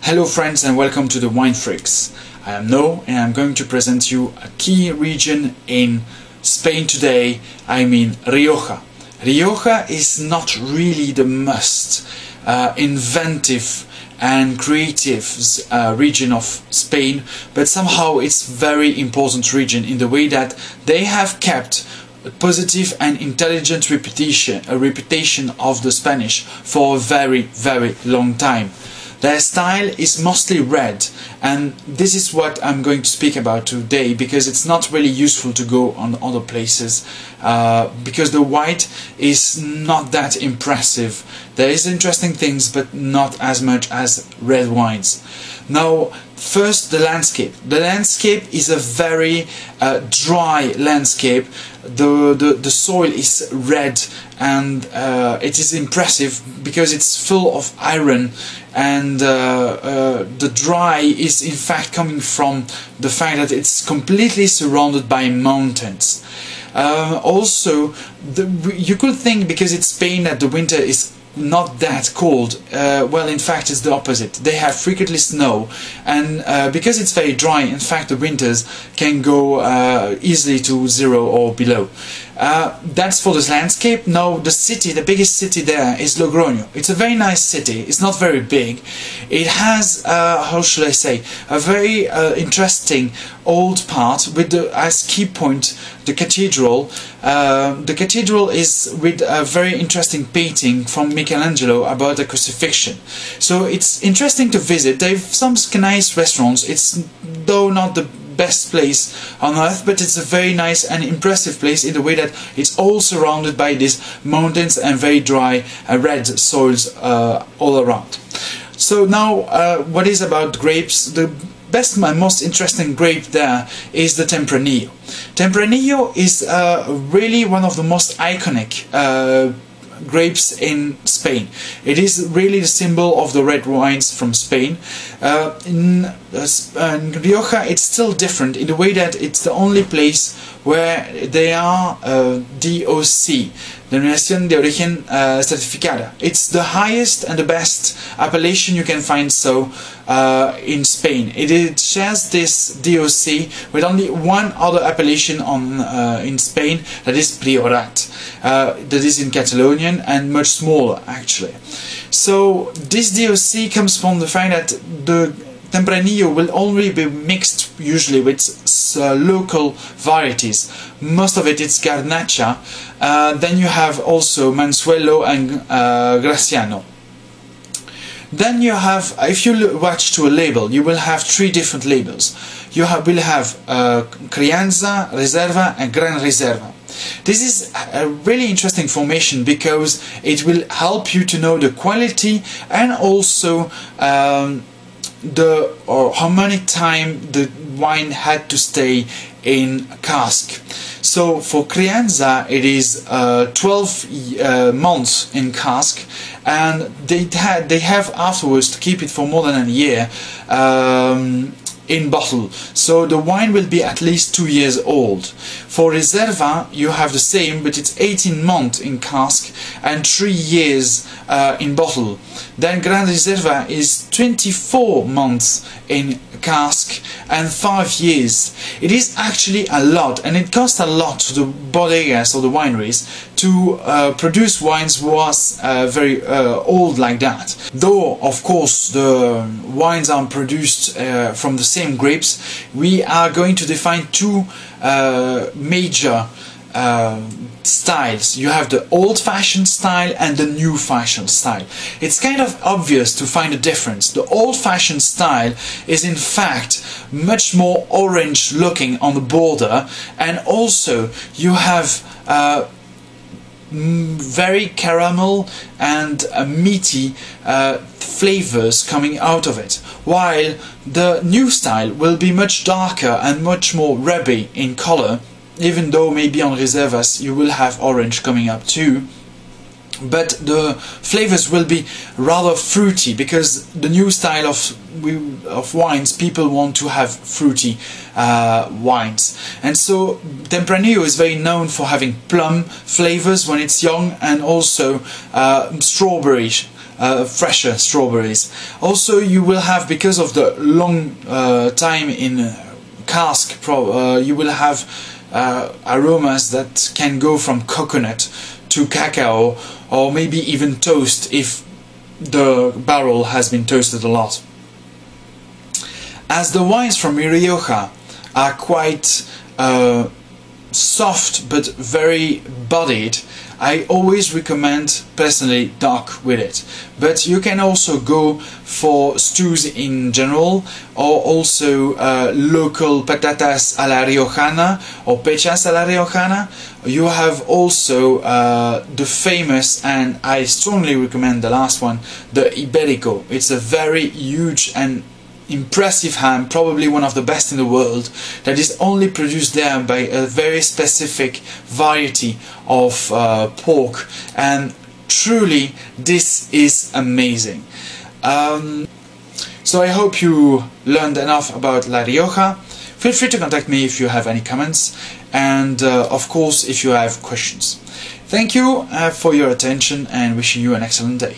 Hello friends and welcome to the Winefreaks. I am No and I'm going to present you a key region in Spain today. I mean Rioja. Rioja is not really the most inventive and creative region of Spain, but somehow it's very important region in the way that they have kept a positive and intelligent reputation of the Spanish for a very long time. Their style is mostly red, and this is what I'm going to speak about today, because it's not really useful to go on other places because the white is not that impressive. There is interesting things, but not as much as red wines. Now, first the landscape. The landscape is a very dry landscape. The soil is red, and it is impressive because it's full of iron, and the dry is in fact coming from the fact that it's completely surrounded by mountains. Also, you could think because it's Spain that the winter is not that cold. Well, in fact it's the opposite. They have frequently snow, and because it's very dry, in fact the winters can go easily to 0 or below. That's for the landscape. Now the city, the biggest city there is Logroño. It's a very nice city. It's not very big. It has, how should I say, a very interesting old part with as key point the cathedral. The cathedral is with a very interesting painting from Michelangelo about the crucifixion. So it's interesting to visit. They have some nice restaurants. It's though not the best place on earth, but it's a very nice and impressive place in the way that it's all surrounded by these mountains and very dry red soils all around. So now what is about grapes? The best and most interesting grape there is the Tempranillo. Tempranillo is really one of the most iconic grapes in Spain. It is really the symbol of the red wines from Spain. In Rioja it's still different in the way that it's the only place where they are DOC, Denominación de Origen Certificada. It's the highest and the best appellation you can find in Spain. It shares this DOC with only one other appellation in Spain, that is Priorat, that is in Catalonian and much smaller actually. So this DOC comes from the fact that the Tempranillo will only be mixed usually with local varieties. Most of it is Garnacha. Then you have also Mansuelo and Graciano. Then you have, if you watch to a label, you will have three different labels. You will have Crianza, Reserva and Gran Reserva. This is a really interesting formation because it will help you to know the quality and also how many time the wine had to stay in cask. So for Crianza it is 12 months in cask, and they have afterwards to keep it for more than a year in bottle, so the wine will be at least 2 years old. For Reserva you have the same, but it's 18 months in cask and 3 years in bottle. Then Gran Reserva is 24 months in cask and 5 years. It is actually a lot, and it costs a lot to the bodegas or the wineries to produce wines was very old like that. Though of course the wines are produced from the same grapes, we are going to define two major styles. You have the old-fashioned style and the new-fashioned style. It's kind of obvious to find a difference. The old-fashioned style is in fact much more orange looking on the border, and also you have very caramel and meaty flavors coming out of it, while the new style will be much darker and much more rubby in color, even though maybe on Reservas you will have orange coming up too. But the flavors will be rather fruity, because the new style of wines, people want to have fruity wines. And so Tempranillo is very known for having plum flavors when it's young, and also strawberry fresher strawberries. Also, you will have, because of the long time in cask, you will have aromas that can go from coconut to cacao, or maybe even toast if the barrel has been toasted a lot. As the wines from Rioja are quite soft but very bodied, I always recommend personally dark with it. But you can also go for stews in general, or also local patatas a la riojana or pechas a la riojana. You have also the famous, and I strongly recommend the last one, the Iberico. It's a very huge and impressive ham, probably one of the best in the world, that is only produced there by a very specific variety of pork, and truly this is amazing. So I hope you learned enough about La Rioja. Feel free to contact me if you have any comments, and of course if you have questions. Thank you for your attention, and wishing you an excellent day.